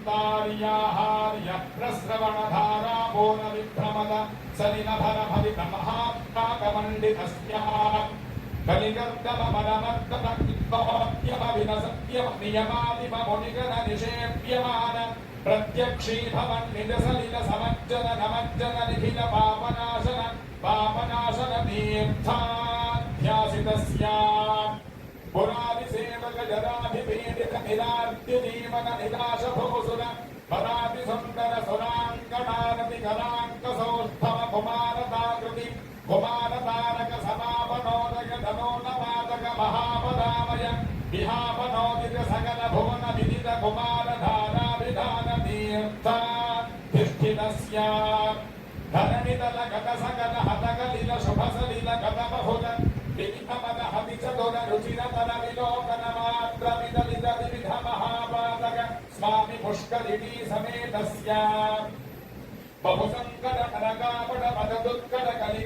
తార్యాహార్య ప్రస్రవణధారా పూర్ణ విభ్రమద సలినభర ఫలిత మహాప్రాకమండితస్య కలిగర్దమ మనమర్దమ వినసత్యమ నియమాదిమ మునిగణ నిషేప్యమాన ప్రత్యక్షీభవన్ నిజసలిల సమజ్జన నమజ్జన నిఖిల పాపనాశన పాపనాశన తీర్థాధ్యాసితస్య పురాది సేవక జరాభిపీడిత నిరార్ద్య జీవన నిరాశ భూసుర పరాది సుందర సురాంగణారతి కరాంక సౌష్ఠవ కుమారతాకృతి కుమారతారక సమాపనోదయ ధనోనపాదక మహాపదామయ విహాపనోదిత సకల భువన విదిత కుమారధారాభిధాన తీర్థాధిష్ఠితస్య ధరణితల గత సకల హతకలిల శుభసలిల గత బహుళ వివిధమద హతి చతుర రుచిరతర విలోకన మాత్ర విదలిత వివిధ మహాపాదక స్వామి పుష్కరిణీ సమేతస్య బహుసంకట నరకాపట పద దుఃఖద కలిగ